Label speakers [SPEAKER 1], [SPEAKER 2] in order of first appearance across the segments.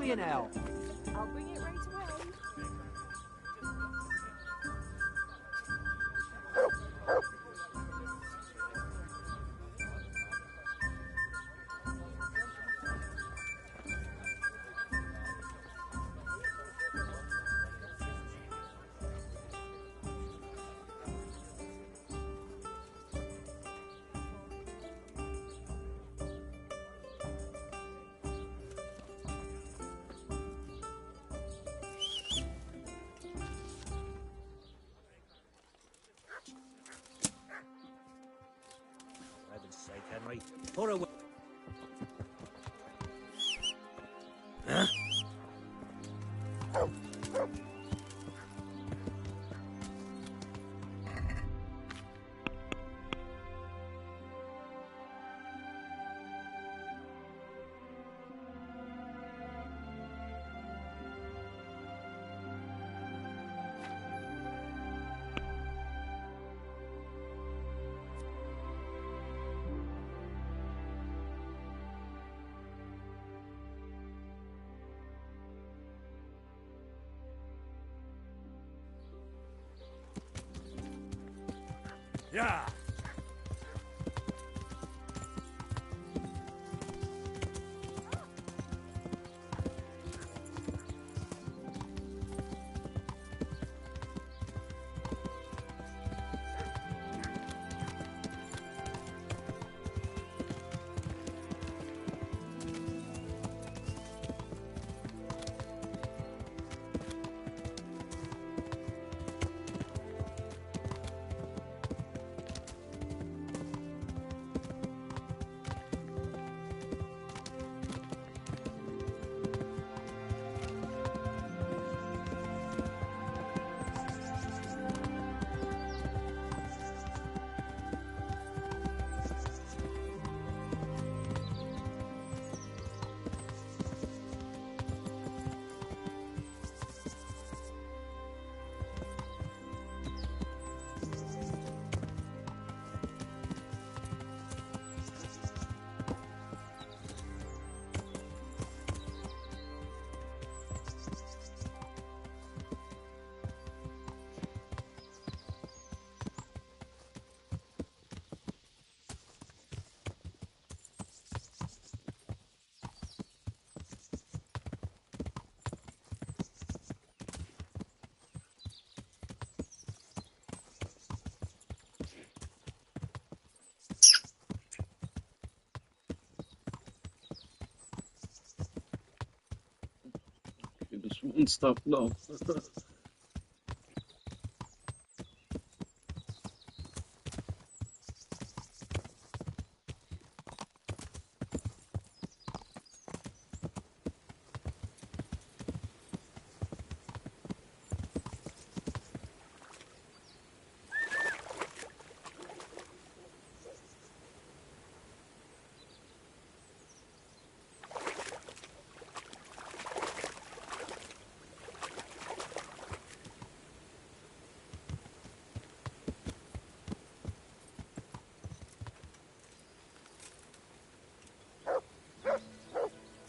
[SPEAKER 1] for you now.
[SPEAKER 2] I'll bring it right away.
[SPEAKER 1] For heaven's sake, Henry. Pour away. Huh? Yeah.
[SPEAKER 3] Just won't stop now.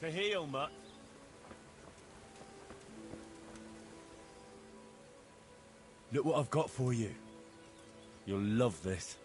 [SPEAKER 4] To heal, mutt. Look what I've got for you. You'll love this.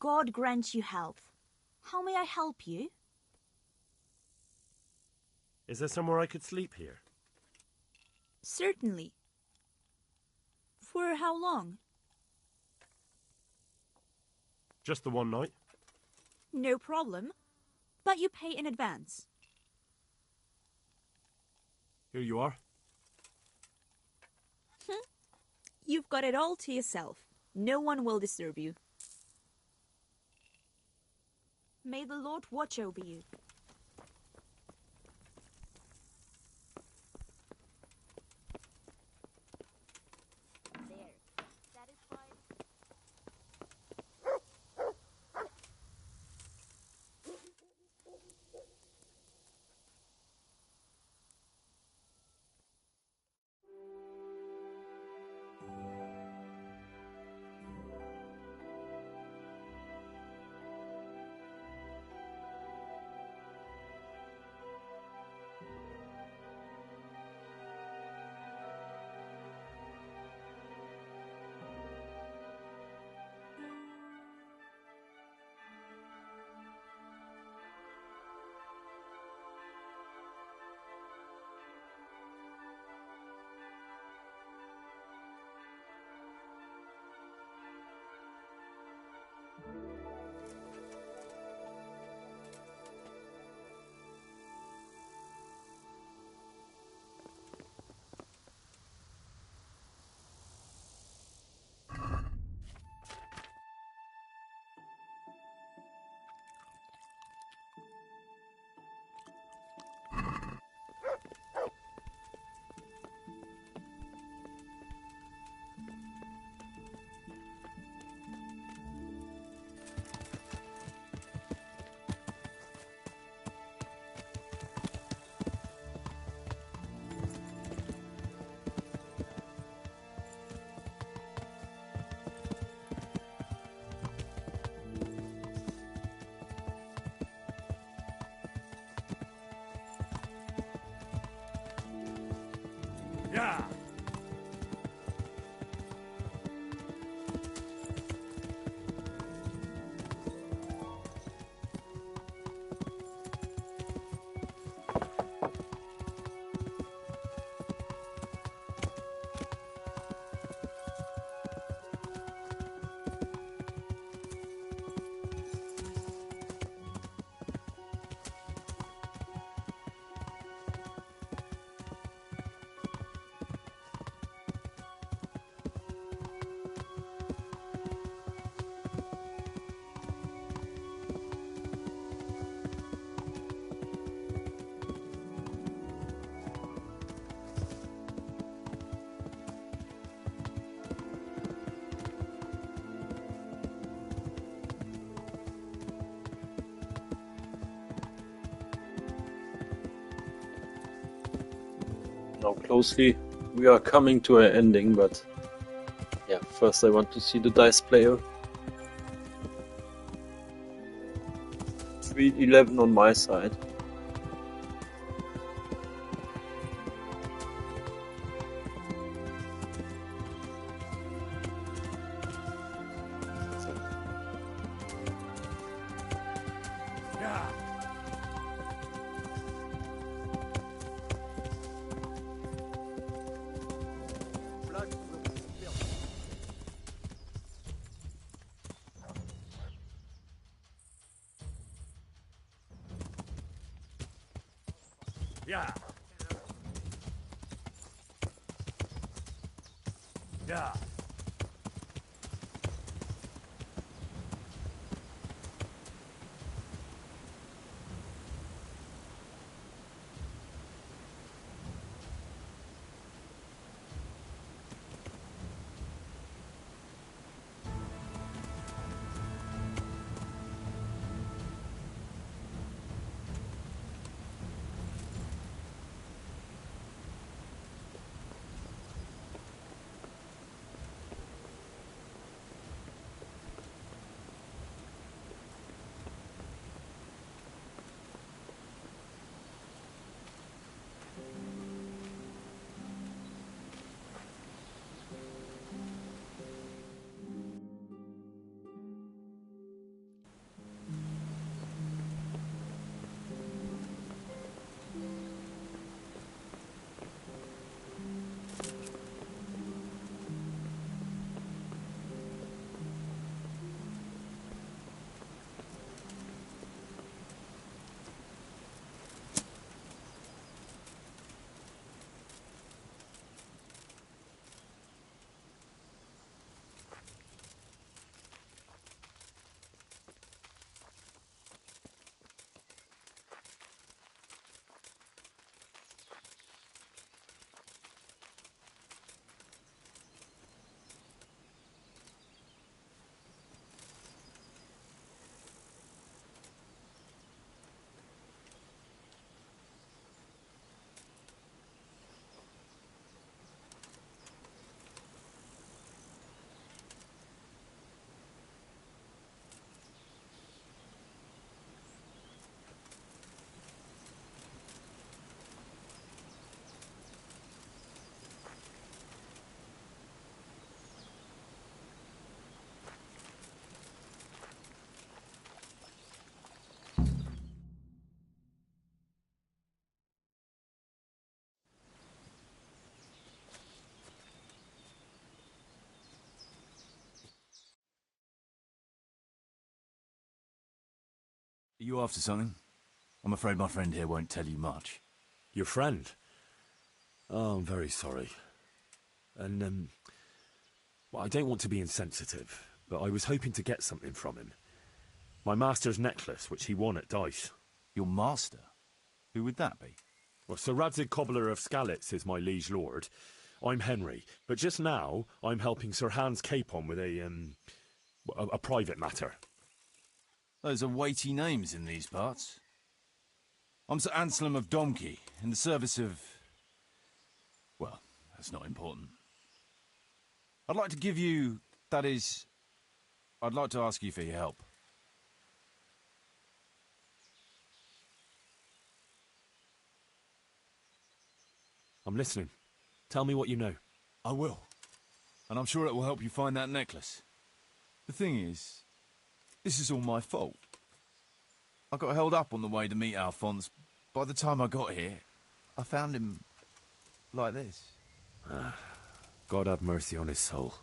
[SPEAKER 2] God grant you health. How may I help you?
[SPEAKER 3] Is there somewhere I could sleep here?
[SPEAKER 2] Certainly. For how long?
[SPEAKER 3] Just the one night?
[SPEAKER 2] No problem. But you pay in advance.
[SPEAKER 3] Here you are.
[SPEAKER 2] You've got it all to yourself. No one will disturb you. May the Lord watch over you. There. Satisfied?
[SPEAKER 1] Yeah.
[SPEAKER 5] Now closely, we are coming to an ending, but yeah, first I want to see the dice player. 311 on my side.
[SPEAKER 1] Yeah. Blood will be spilled. Yeah. Yeah.
[SPEAKER 4] you after something? I'm afraid my friend here won't tell you much.
[SPEAKER 3] Your friend? Oh, I'm very sorry. And, well, I don't want to be insensitive, but I was hoping to get something from him. My master's necklace, which he won at dice.
[SPEAKER 4] Your master? Who would that be?
[SPEAKER 3] Well, Sir Radzig Cobbler of Skalitz is my liege lord. I'm Henry, but just now I'm helping Sir Hans Capon with a private matter.
[SPEAKER 4] Those are weighty names in these parts. I'm Sir Anselm of Domkey, in the service of... well, that's not important. I'd like to give you... that is... I'd like to ask you for your help.
[SPEAKER 3] I'm listening. Tell me what you know.
[SPEAKER 4] I will. And I'm sure it will help you find that necklace. The thing is, this is all my fault. I got held up on the way to meet Alphonse. By the time I got here, I found him like this.
[SPEAKER 3] God have mercy on his soul.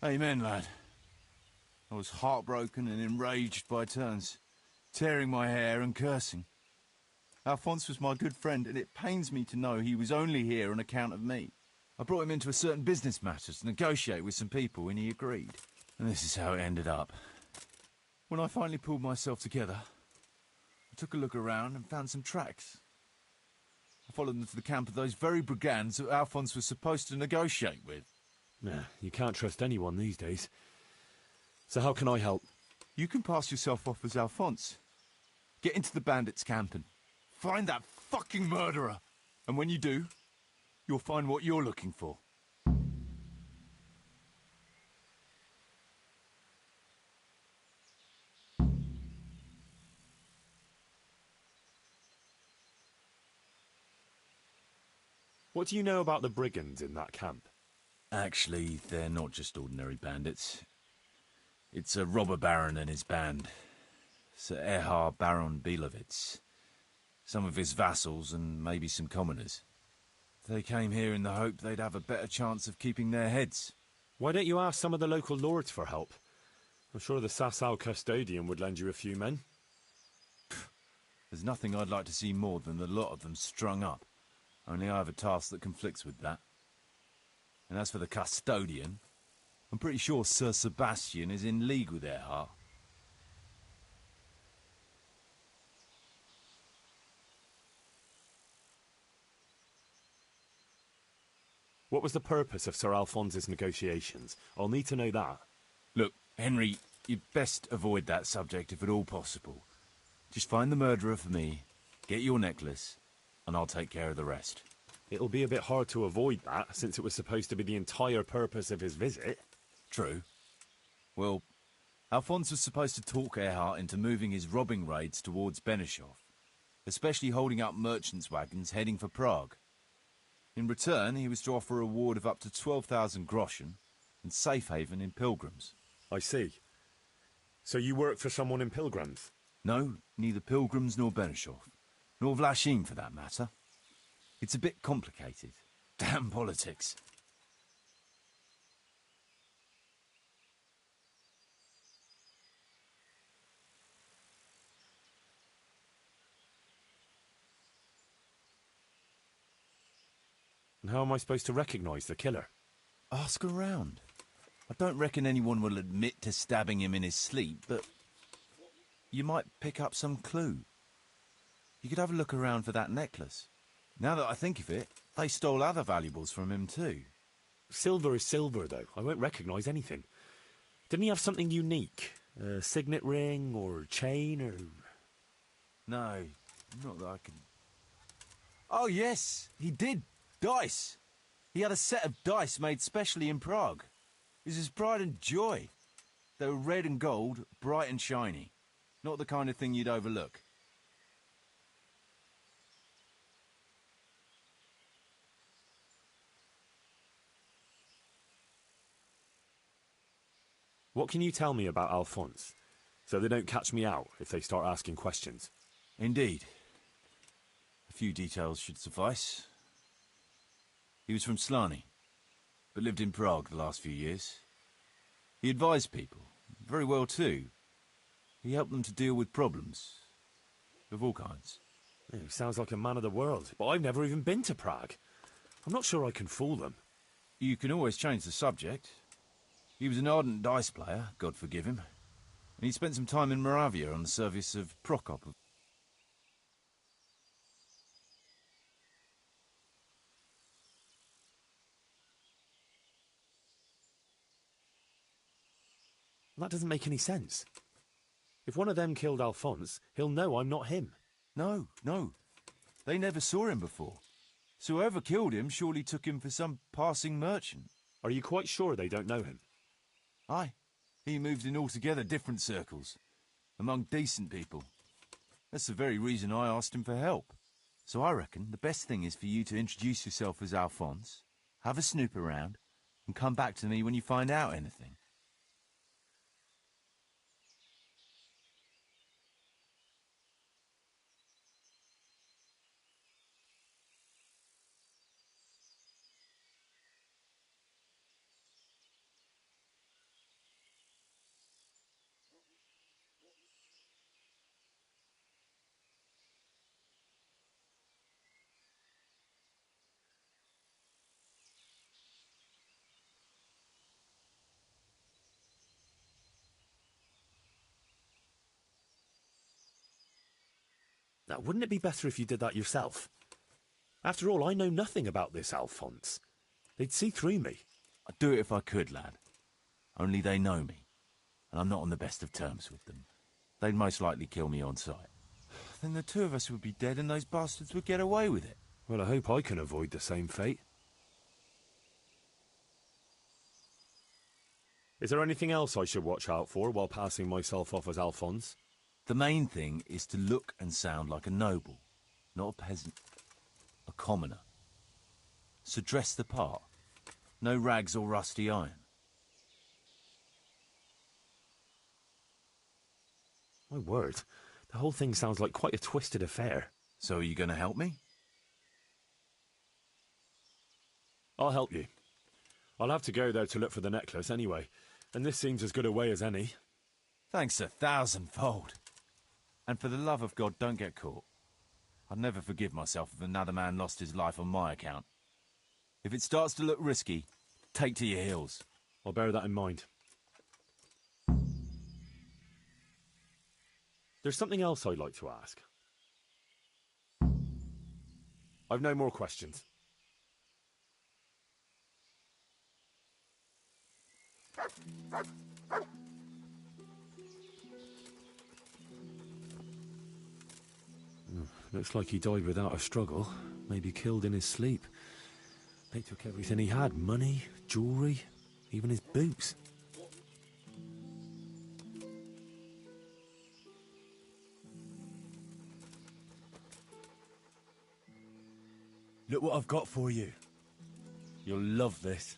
[SPEAKER 4] Amen, lad. I was heartbroken and enraged by turns, tearing my hair and cursing. Alphonse was my good friend, and it pains me to know he was only here on account of me. I brought him into a certain business matter to negotiate with some people, and he agreed. And this is how it ended up. When I finally pulled myself together, I took a look around and found some tracks. I followed them to the camp of those very brigands that Alphonse was supposed to negotiate with.
[SPEAKER 3] Nah, you can't trust anyone these days. So how can I help?
[SPEAKER 4] You can pass yourself off as Alphonse. Get into the bandits' camp and find that fucking murderer. And when you do, you'll find what you're looking for.
[SPEAKER 3] What do you know about the brigands in that camp?
[SPEAKER 4] Actually, they're not just ordinary bandits. It's a robber baron and his band. Sir Erhard Baron Bielowitz. Some of his vassals and maybe some commoners. They came here in the hope they'd have a better chance of keeping their heads.
[SPEAKER 3] Why don't you ask some of the local lords for help? I'm sure the Sasau custodian would lend you a few men.
[SPEAKER 4] There's nothing I'd like to see more than the lot of them strung up. Only I have a task that conflicts with that. And as for the custodian, I'm pretty sure Sir Sebastian is in league with Erhard.
[SPEAKER 3] What was the purpose of Sir Alphonse's negotiations? I'll need to know that.
[SPEAKER 4] Look, Henry, you'd best avoid that subject if at all possible. Just find the murderer for me, get your necklace, and I'll take care of the rest.
[SPEAKER 3] It'll be a bit hard to avoid that, since it was supposed to be the entire purpose of his visit.
[SPEAKER 4] True. Well, Alphonse was supposed to talk Erhard into moving his robbing raids towards Benishov, especially holding up merchants' wagons heading for Prague. In return, he was to offer a reward of up to 12,000 groschen and safe haven in Pilgrims.
[SPEAKER 3] I see. So you work for someone in Pilgrims?
[SPEAKER 4] No, neither Pilgrims nor Benishov, nor Vlachim for that matter. It's a bit complicated. Damn politics.
[SPEAKER 3] And how am I supposed to recognize the killer?
[SPEAKER 4] Ask around. I don't reckon anyone will admit to stabbing him in his sleep, but you might pick up some clue. You could have a look around for that necklace. Now that I think of it, they stole other valuables from him too.
[SPEAKER 3] Silver is silver, though. I won't recognize anything. Didn't he have something unique? A signet ring or chain or...
[SPEAKER 4] No, not that I can... Oh yes, he did. Dice. He had a set of dice made specially in Prague. It was his pride and joy. They were red and gold, bright and shiny. Not the kind of thing you'd overlook.
[SPEAKER 3] What can you tell me about Alphonse, so they don't catch me out if they start asking questions?
[SPEAKER 4] Indeed. A few details should suffice. He was from Slani, but lived in Prague the last few years. He advised people, very well too. He helped them to deal with problems, of all kinds.
[SPEAKER 3] He sounds like a man of the world, but I've never even been to Prague. I'm not sure I can fool them.
[SPEAKER 4] You can always change the subject. He was an ardent dice player, God forgive him. And he spent some time in Moravia on the service of Prokop.
[SPEAKER 3] That doesn't make any sense. If one of them killed Alphonse, he'll know I'm not him.
[SPEAKER 4] No, no. They never saw him before. So whoever killed him surely took him for some passing merchant.
[SPEAKER 3] Are you quite sure they don't know him?
[SPEAKER 4] Aye. He moved in altogether different circles, among decent people. That's the very reason I asked him for help. So I reckon the best thing is for you to introduce yourself as Alphonse, have a snoop around, and come back to me when you find out anything.
[SPEAKER 3] Now, wouldn't it be better if you did that yourself? After all, I know nothing about this Alphonse. They'd see through me.
[SPEAKER 4] I'd do it if I could, lad. Only they know me, and I'm not on the best of terms with them. They'd most likely kill me on sight. Then the two of us would be dead and those bastards would get away with it.
[SPEAKER 3] Well, I hope I can avoid the same fate. Is there anything else I should watch out for while passing myself off as Alphonse?
[SPEAKER 4] The main thing is to look and sound like a noble, not a peasant. A commoner. So dress the part. No rags or rusty iron.
[SPEAKER 3] My word, the whole thing sounds like quite a twisted affair.
[SPEAKER 4] So are you going to help me?
[SPEAKER 3] I'll help you. I'll have to go there to look for the necklace anyway, and this seems as good a way as any.
[SPEAKER 4] Thanks 1,000-fold. And for the love of God, don't get caught. I'd never forgive myself if another man lost his life on my account. If it starts to look risky, take to your heels.
[SPEAKER 3] I'll bear that in mind. There's something else I'd like to ask. I've no more questions. Looks like he died without a struggle. Maybe killed in his sleep. They took everything he had. Money, jewellery, even his boots.
[SPEAKER 4] Look what I've got for you. You'll love this.